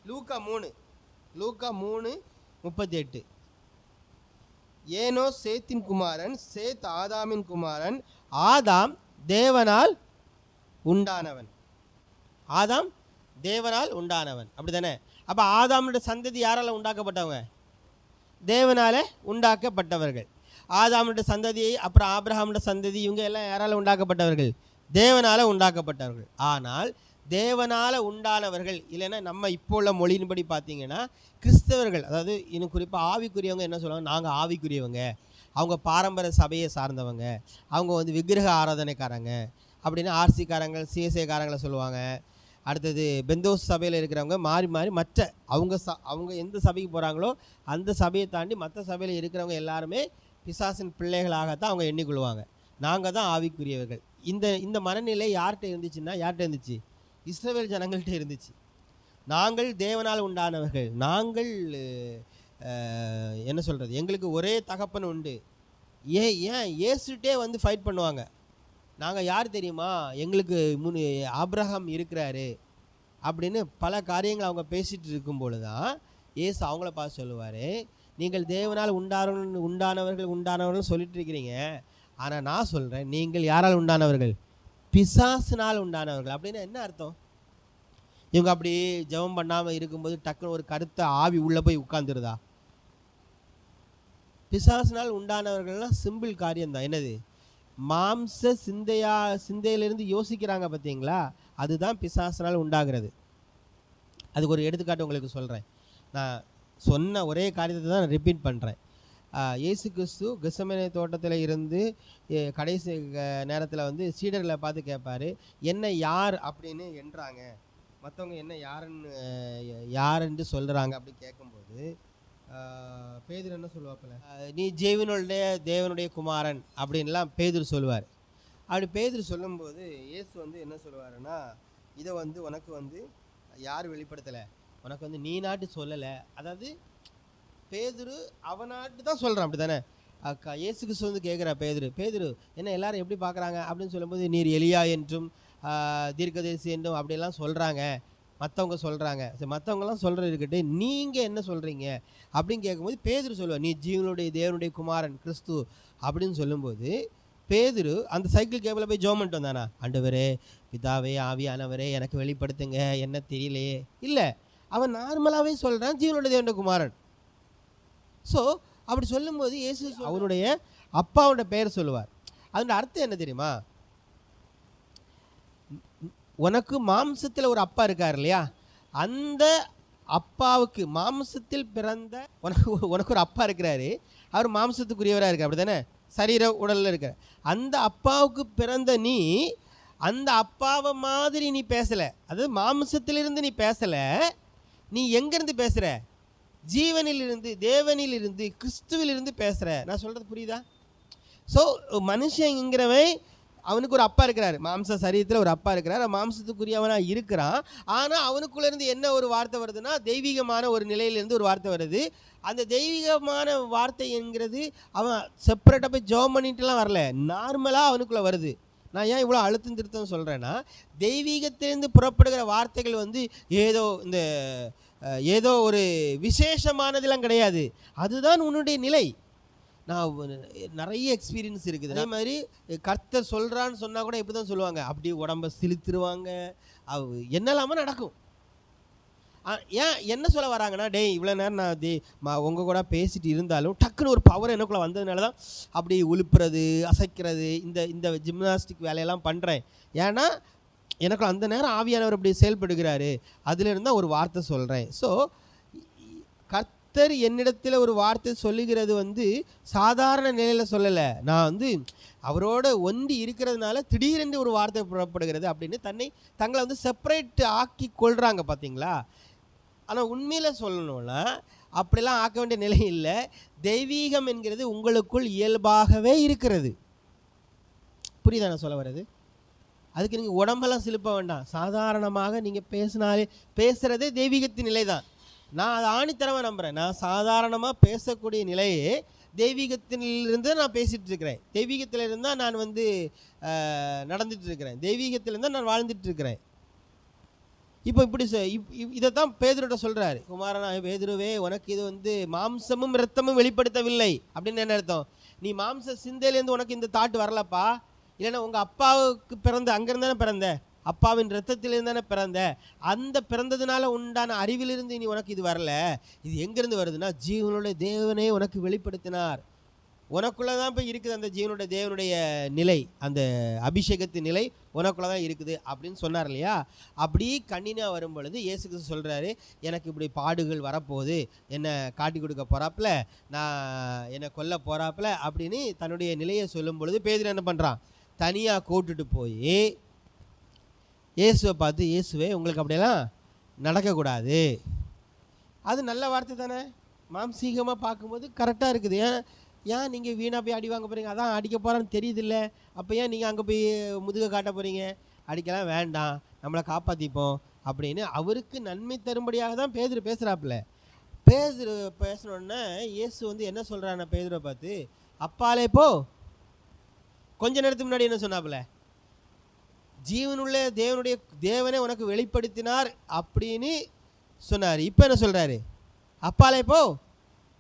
லூக்கா 3:38. ஏனோ சேத்தின் குமாரன், சேத் ஆதாமின் குமாரன், ஆதாம் தேவனால் உண்டானவன். ஆதாம் தேவனால் உண்டானவன், அப்படிதானே? அப்போ ஆதாமுடைய சந்ததி யாரால் உண்டாக்கப்பட்டவங்க? தேவனால உண்டாக்கப்பட்டவர்கள். ஆதாமுடைய சந்ததியை, அப்புறம் ஆபிரகாமுடைய சந்ததி, இவங்க எல்லாம் யாரால் உண்டாக்கப்பட்டவர்கள்? தேவனால உண்டாக்கப்பட்டவர்கள். ஆனால் தேவனால உண்டானவர்கள் இல்லைன்னா நம்ம இப்போ உள்ள மொழியின்படி பார்த்தீங்கன்னா கிறிஸ்தவர்கள், அதாவது இன்னும் குறிப்பாக ஆவிக்குரியவங்க என்ன சொல்லுவாங்க? நாங்கள் ஆவிக்குரியவங்க, அவங்க பாரம்பரிய சபையை சார்ந்தவங்க, அவங்க வந்து விக்கிரக ஆராதனைக்காரங்க அப்படின்னு ஆர்சிக்காரங்க சிஎஸ்ஐக்காரங்களை சொல்லுவாங்க. அடுத்தது பெந்தோஸ் சபையில் இருக்கிறவங்க மாறி மாறி மற்ற அவங்க எந்த சபைக்கு போகிறாங்களோ அந்த சபையை தாண்டி மற்ற சபையில் இருக்கிறவங்க எல்லாருமே பிசாசின் பிள்ளைகளாகத்தான் அவங்க எண்ணிக்கொள்வாங்க. நாங்கள் தான் ஆவிக்குரியவர்கள். இந்த மனநிலை யார்கிட்ட இருந்துச்சு? இஸ்ரவேல் ஜனங்கள்கிட்ட இருந்துச்சு. நாங்கள் தேவனால் உண்டானவர்கள், நாங்கள் என்ன சொல்கிறது, எங்களுக்கு ஒரே தகப்பன் உண்டு. ஏன் இயேசுட்டே வந்து ஃபைட் பண்ணுவாங்க. நாங்கள் யார் தெரியுமா, எங்களுக்கு ஆபிரகாம் இருக்கிறாரு அப்படின்னு பல காரியங்கள் அவங்க பேசிகிட்டு இருக்கும்பொழுது தான் இயேசு அவங்கள பார்த்து சொல்லுவார், நீங்கள் தேவனால் உண்டானவர்கள் சொல்லிட்டு இருக்கிறீங்க, ஆனால் நான் சொல்கிறேன் நீங்கள் யாரால் உண்டானவர்கள்? பிசாசினால் உண்டானவர்கள். அப்படின்னா என்ன அர்த்தம்? இவங்க அப்படி ஜெபம் பண்ணாமல் இருக்கும்போது டக்குன்னு ஒரு கருத்த ஆவி உள்ளே போய் உட்கார்ந்துருதா? பிசாசினால் உண்டானவர்கள்லாம் சிம்பிள் காரியம்தான். என்னது? மாம்ச சிந்தையிலிருந்து யோசிக்கிறாங்க பார்த்தீங்களா, அதுதான் பிசாசினால் உண்டாகிறது. அதுக்கு ஒரு எடுத்துக்காட்டு உங்களுக்கு சொல்கிறேன். நான் சொன்ன ஒரே காரியத்தை தான் ரிப்பீட் பண்ணுறேன். இயேசு கிறிஸ்து கெத்செமனே தோட்டத்தில் இருந்து கடைசி நேரத்தில் வந்து சீடர்களை பார்த்து கேட்பார், என்ன யார் அப்படின்னு என்றாங்க, மற்றவங்க என்ன யாருன்னு சொல்கிறாங்க அப்படின்னு கேட்கும்போது பேதுரு என்ன சொல்லுவாப்பில்ல, நீ தேவனுடைய குமாரன் அப்படின்லாம் பேதுரு சொல்லுவார். அப்படி பேதுரு சொல்லும்போது இயேசு வந்து என்ன சொல்லுவாருன்னா, இதை வந்து உனக்கு வந்து யார் வெளிப்படுத்தலை, உனக்கு வந்து நீ நாட்டு சொல்லலை. அதாவது பேதுரு அவனாட்டு தான் சொல்கிறான், அப்படி தானே? இயேசு கிறிஸ்து வந்து கேட்குறா, பேதுரு என்ன எல்லாரும் எப்படி பார்க்குறாங்க அப்படின்னு சொல்லும்போது, நீர் எலியா என்றும் தீர்க்கதரிசி என்றும் அப்படிலாம் சொல்கிறாங்க, மற்றவங்க சொல்கிறாங்க. சரி, மற்றவங்களாம் சொல்கிறது இருக்கட்டு, நீங்கள் என்ன சொல்கிறீங்க அப்படின்னு கேட்கும்போது பேதுரு சொல்லுவார், நீ தேவனுடைய குமாரன் கிறிஸ்து அப்படின்னு சொல்லும்போது பேதுரு அந்த சைக்கிள் கேபிளில் போய் ஜெபம் பண்ணிட்டு வந்தானா, ஆண்டவரே பிதாவே ஆவியானவரே எனக்கு வெளிப்படுத்துங்க, என்ன தெரியலையே. இல்லை, அவன் நார்மலாகவே சொல்கிறான் தேவனுடைய குமாரன். ஸோ அப்படி சொல்லும்போது இயேசு அவனுடைய அப்பாவோட பெயர் சொல்லுவார். அதோட அர்த்தம் என்ன தெரியுமா? உனக்கு மாம்சத்தில் ஒரு அப்பா இருக்கார் இல்லையா, அந்த அப்பாவுக்கு மாம்சத்தில் பிறந்த உனக்கு ஒரு அப்பா இருக்கிறாரு, அவர் மாம்சத்துக்குரியவராக இருக்கார், அப்படி தானே? சரீர உடலில் இருக்கிற அந்த அப்பாவுக்கு பிறந்த நீ அந்த அப்பாவை மாதிரி நீ பேசலை. அதாவது மாம்சத்திலிருந்து நீ பேசலை, நீ எங்கேருந்து பேசுகிற? ஜீவனிலிருந்து, தேவனிலிருந்து, கிறிஸ்துவிலிருந்து பேசுகிற. நான் சொல்கிறது புரியுதா? ஸோ மனுஷங்கிறவன் அவனுக்கு ஒரு அப்பா இருக்கிறார், மாம்ச சரீரத்தில் ஒரு அப்பா இருக்கிறார், மாம்சத்துக்குரியவனாக இருக்கிறான். ஆனால் அவனுக்குள்ளேருந்து என்ன ஒரு வார்த்தை வருதுன்னா, தெய்வீகமான ஒரு நிலையிலேருந்து ஒரு வார்த்தை வருது. அந்த தெய்வீகமான வார்த்தை என்கிறது அவன் செப்பரேட்டாக போய் ஜெபம் பண்ணிட்டுலாம் வரல, நார்மலாக அவனுக்குள்ளே வருது. நான் ஏன் இவ்வளோ அழுத்தம் திருத்தம் சொல்கிறேன்னா, தெய்வீகத்திலேருந்து புறப்படுகிற வார்த்தைகள் வந்து ஏதோ ஒரு விசேஷமானதெல்லாம் கிடையாது, அதுதான் உன்னுடைய நிலை. நான் நிறைய எக்ஸ்பீரியன்ஸ் இருக்குது. அதே மாதிரி கர்த்தர் சொல்கிறான்னு சொன்னால் கூட எப்படி தான் சொல்லுவாங்க, அப்படி உடம்ப சிலுத்துருவாங்க, என்னெல்லாமோ நடக்கும். ஏன் என்ன சொல்ல வராங்கன்னா, இவ்வளோ நேரம் நான் உங்கள் கூட பேசிட்டு இருந்தாலும் டக்குன்னு ஒரு பவர் எனக்குள்ளே வந்ததுனால தான் அப்படி உழுப்புறது, அசைக்கிறது, இந்த ஜிம்னாஸ்டிக் வேலையெல்லாம் பண்ணுறேன். ஏன்னா எனக்கு அந்த நேரம் ஆவியானவர் அப்படி செயல்படுகிறாரு, அதிலிருந்து தான் ஒரு வார்த்தை சொல்கிறேன். ஸோ கர்த்தர் என்னிடத்தில் ஒரு வார்த்தை சொல்லுகிறது வந்து சாதாரண நிலையில் சொல்லலை, நான் வந்து அவரோட ஒன்றி இருக்கிறதுனால திடீரென்று ஒரு வார்த்தை புறப்படுகிறது அப்படின்னு தங்களை வந்து செப்பரேட் ஆக்கி கொள்கிறாங்க, பார்த்தீங்களா? ஆனால் உண்மையில் சொல்லணும்னா அப்படிலாம் ஆக்க வேண்டிய நிலை இல்லை. தெய்வீகம் என்கிறது உங்களுக்குள் இயல்பாகவே இருக்கிறது. புரியுதா நான் சொல்ல வர்றது? அதுக்கு நீங்கள் உடம்பெல்லாம் சிலுப்ப வேண்டாம், சாதாரணமாக நீங்கள் பேசுகிறதே தெய்வீகத்தின் நிலை தான். நான் அதை ஆணித்தரமாக நம்புகிறேன். நான் சாதாரணமாக பேசக்கூடிய நிலையே தெய்வீகத்திலிருந்து நான் பேசிகிட்டு இருக்கிறேன், தெய்வீகத்தில் இருந்தால் நான் வந்து நடந்துட்டு இருக்கிறேன், தெய்வீகத்திலிருந்து நான் வாழ்ந்துட்டு இருக்கிறேன். இப்போ இப்படி இதைத்தான் பேதுருட்ட சொல்றாரு, குமாரனா பேதுருவே, உனக்கு இது மாம்சமும் இரத்தமும் வெளிப்படுத்தவில்லை அப்படின்னு என்ன அர்த்தம்? நீ மாம்ச சிந்தையிலேருந்து உனக்கு இந்த தாட் வரலப்பா, இல்லைன்னா உங்க அப்பாவுக்கு பிறந்த அங்கிருந்து தானே பிறந்த, அப்பாவின் இரத்தத்திலிருந்து தானே பிறந்த, அந்த பிறந்ததுனால உண்டான அறிவிலிருந்து நீ உனக்கு இது வரல. இது எங்கிருந்து வருதுன்னா ஜீவனுடைய தேவனே உனக்கு வெளிப்படுத்தினார். உனக்குள்ளதான் இப்போ இருக்குது அந்த ஜீவனுடைய தேவனுடைய நிலை, அந்த அபிஷேகத்தின் நிலை உனக்குள்ளதான் இருக்குது அப்படின்னு சொன்னார் இல்லையா? அப்படி கண்ணினா வரும் பொழுது இயேசு கிறிஸ்து சொல்றாரு, எனக்கு இப்படி பாடுகள் வரப்போகுது, என்னை காட்டி கொடுக்க போறாப்புல, நான் என்னை கொல்ல போறாப்புல அப்படின்னு தன்னுடைய நிலையை சொல்லும் பொழுது பேதுரு என்ன பண்றான், தனியா கூட்டுட்டு போய் இயேசுவை பார்த்து, இயேசுவே உங்களுக்கு அப்படியெல்லாம் நடக்கக்கூடாது. அது நல்ல வார்த்தை தானே, மாம்சீகமாக பார்க்கும்போது கரெக்டாக இருக்குது. ஏன் நீங்கள் வீணாக போய் அடி வாங்க போகிறீங்க, அதான் அடிக்க போகிறான்னு தெரியுதில்ல, அப்போ ஏன் நீங்கள் அங்கே போய் முதுக காட்ட போகிறீங்க, அடிக்கலாம் வேண்டாம், நம்மளை காப்பாற்றிப்போம் அப்படின்னு அவருக்கு நன்மை தரும்படியாக தான் பேதுரு பேசுகிறாப்புல. பேதுரு பேசினோடனே இயேசு என்ன சொல்கிறான பேதுரை பார்த்து, அப்பாலே போ. கொஞ்ச நேரத்துக்கு முன்னாடி என்ன சொன்னாப்புல, ஜீவனுள்ள தேவனே உனக்கு வெளிப்படுத்தினார் அப்படின்னு சொன்னார். இப்போ என்ன சொல்கிறாரு, அப்பாலே போ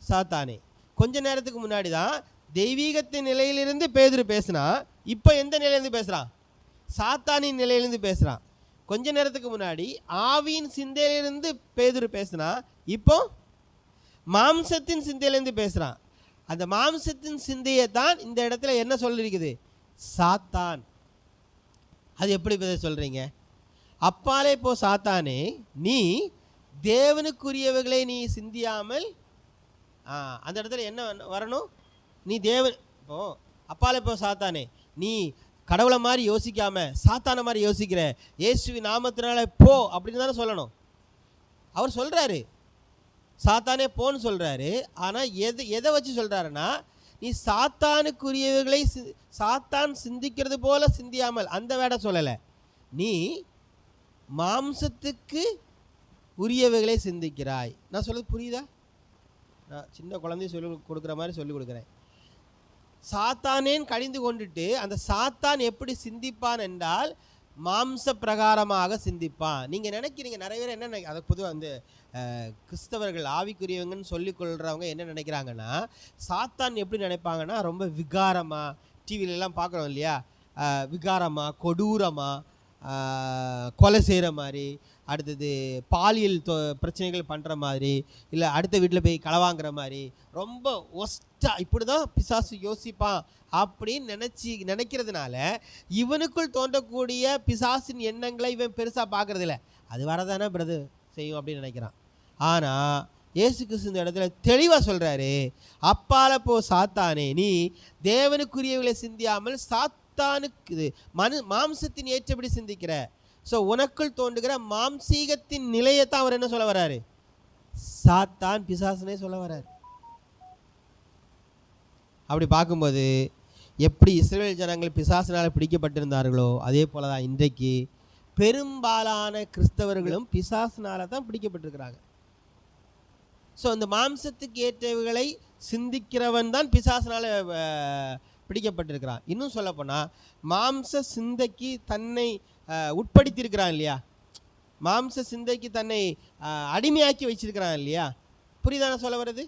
சாத்தானே. கொஞ்ச நேரத்துக்கு முன்னாடி தான் தெய்வீகத்தின் நிலையிலிருந்து பேதுரு பேசினா, இப்போ எந்த நிலையிலிருந்து பேசுகிறான், சாத்தானின் நிலையிலிருந்து பேசுகிறான். கொஞ்ச நேரத்துக்கு முன்னாடி ஆவியின் சிந்தையிலிருந்து பேதுரு பேசினா, இப்போ மாம்சத்தின் சிந்தையிலிருந்து பேசுகிறான். அந்த மாம்சத்தின் சிந்தையை தான் இந்த இடத்துல என்ன சொல்லியிருக்குது, சாத்தான். அது எப்படி சொல்கிறீங்க, அப்பாலே போ சாத்தானே, நீ தேவனுக்குரியவைகளை நீ சிந்தியாமல், அந்த இடத்துல என்ன வரணும், நீ தேவன், இப்போ அப்பாலே போ சாத்தானே, நீ கடவுளை மாதிரி யோசிக்காம சாத்தான மாதிரி யோசிக்கிற, இயேசுவின் நாமத்தினால போ அப்படின்னு தானே சொல்லணும். அவர் சொல்கிறாரு சாத்தானே போன்னு சொல்கிறாரு. ஆனால் எதை வச்சு சொல்கிறாருன்னா, நீ சாத்தானுக்குரியவைகளை சாத்தான் சிந்திக்கிறது போல சிந்தியாமல், அந்த வேட சொல்லலை, நீ மாம்சத்துக்கு உரியவைகளை சிந்திக்கிறாய். நான் சொல்றது புரியுதா? நான் சின்ன குழந்தைய சொல்லி கொடுக்குற மாதிரி சொல்லி கொடுக்குறேன். சாத்தானேன் கழிந்து கொண்டுட்டு அந்த சாத்தான் எப்படி சிந்திப்பான் என்றால் மாம்ச பிரகாரமாக சிந்திப்பான். நீங்கள் நினைக்கிறீங்க, நிறைய பேர் என்ன அதை பொதுவாக கிறிஸ்தவர்கள் ஆவிக்குரியவங்கன்னு சொல்லிக்கொள்கிறவங்க என்ன நினைக்கிறாங்கன்னா, சாத்தான் எப்படி நினைப்பாங்கன்னா, ரொம்ப விகாரமாக, டிவிலெலாம் பார்க்குறோம் இல்லையா, விகாரமாக கொடூரமாக கொலை செய்கிற மாதிரி, அடுத்தது பாலியல் பிரச்சனைகள் பண்ணுற மாதிரி, இல்லை அடுத்த வீட்டில் போய் களவாங்கிற மாதிரி, ரொம்ப ஒஸ்ட்டாக இப்படி தான் பிசாசு யோசிப்பான் அப்படின்னு நினைக்கிறதுனால இவனுக்குள் தோன்றக்கூடிய பிசாசின் எண்ணங்களை இவன் பெருசாக பார்க்குறதில்ல. அது வரதானே பிரதர் செய்யும் அப்படின்னு நினைக்கிறான். ஆனால் இயேசு கிறிஸ்து இந்த இடத்துல தெளிவாக சொல்கிறாரு, அப்பால போ சாத்தானே, நீ தேவனுக்குரியவர்களை சிந்தியாமல் சாத்தானுக்கு மாம்சத்தின் ஏற்றபடி சிந்திக்கிற. ஸோ உனக்குள் தோன்றுகிற மாம்சீகத்தின் நிலையை தான் அவர் என்ன சொல்ல வர்றாரு, சாத்தான் பிசாசனே சொல்ல வர்றாரு. அப்படி பார்க்கும்போது எப்படி இஸ்ரவேல் ஜனங்கள் பிசாசினால் பிடிக்கப்பட்டிருந்தார்களோ அதே போல தான் இன்றைக்கு பெரும்பாலான கிறிஸ்தவர்களும் பிசாசினால தான் பிடிக்கப்பட்டிருக்கிறாங்க. ஸோ அந்த மாம்சத்துக்கு ஏற்றவைகளை சிந்திக்கிறவன் தான் பிசாசினால பிடிக்கப்பட்டிருக்கிறான். இன்னும் சொல்லப்போனால் மாம்ச சிந்தைக்கு தன்னை உட்படுத்தியிருக்கிறான் இல்லையா, மாம்ச சிந்தைக்கு தன்னை அடிமையாக்கி வச்சிருக்கிறான் இல்லையா. புரியுதான சொல்ல வர்றது?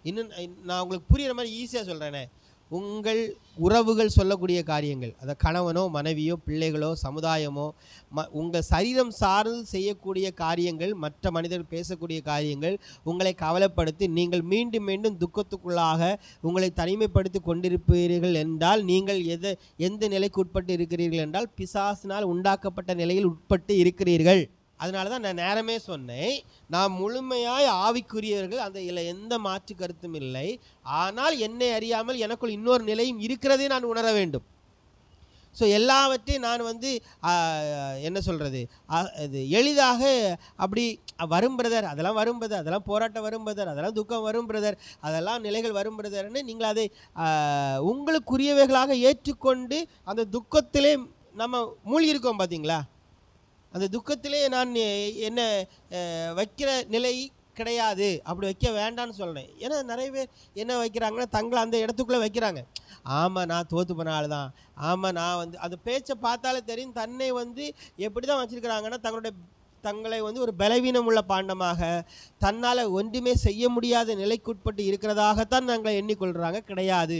இன்னும் நான் உங்களுக்கு புரிகிற மாதிரி ஈஸியாக சொல்கிறேனே, உங்கள் உறவுகள் சொல்லக்கூடிய காரியங்கள், அதை கணவனோ மனைவியோ பிள்ளைகளோ சமுதாயமோ உங்கள் சரீரம் சார்ந்து செய்யக்கூடிய காரியங்கள், மற்ற மனிதர்கள் பேசக்கூடிய காரியங்கள் உங்களை கவலைப்படுத்தி நீங்கள் மீண்டும் மீண்டும் துக்கத்துக்குள்ளாக உங்களை தனிமைப்படுத்தி கொண்டிருப்பீர்கள் என்றால், நீங்கள் எந்த நிலைக்கு உட்பட்டு இருக்கிறீர்கள் என்றால் பிசாசினால் உண்டாக்கப்பட்ட நிலையில் உட்பட்டு இருக்கிறீர்கள். அதனால தான் நான் நேரமே சொன்னேன், நாம் முழுமையாய் ஆவிக்குரியவர்கள், அந்த இல்லை எந்த மாற்று கருத்தும் இல்லை. ஆனால் என்னை அறியாமல் எனக்குள் இன்னொரு நிலையும் இருக்கிறதே நான் உணர வேண்டும். ஸோ எல்லாவற்றையும் நான் என்ன சொல்கிறது, அது எளிதாக அப்படி வரும் பிரதர், அதெல்லாம் வரும் பிரதர், அதெல்லாம் போராட்டம் வரும் பிரதர், அதெல்லாம் துக்கம் வரும் பிரதர், அதெல்லாம் நிலைகள் வரும் பிரதர்ன்னு நீங்கள் அதை உங்களுக்குரியவைகளாக ஏற்றுக்கொண்டு அந்த துக்கத்திலே நம்ம மூழ்கியிருக்கோம் பார்த்தீங்களா. அந்த துக்கத்திலே நான் என்ன வைக்கிற நிலை கிடையாது, அப்படி வைக்க வேண்டாம்னு சொல்கிறேன். ஏன்னா நிறைய பேர் என்ன வைக்கிறாங்கன்னா தங்களை அந்த இடத்துக்குள்ளே வைக்கிறாங்க. ஆமாம் நான் தோற்று போன ஆள் தான், ஆமாம் நான் வந்து அந்த பேச்சை பார்த்தாலே தெரியும் தன்னை வந்து எப்படி தான் வச்சுருக்கிறாங்கன்னா தங்களை வந்து ஒரு பலவீனம் உள்ள பாண்டமாக, தன்னால் ஒன்றுமே செய்ய முடியாத நிலைக்குட்பட்டு இருக்கிறதாகத்தான் தங்களை எண்ணிக்கொள்கிறாங்க. கிடையாது.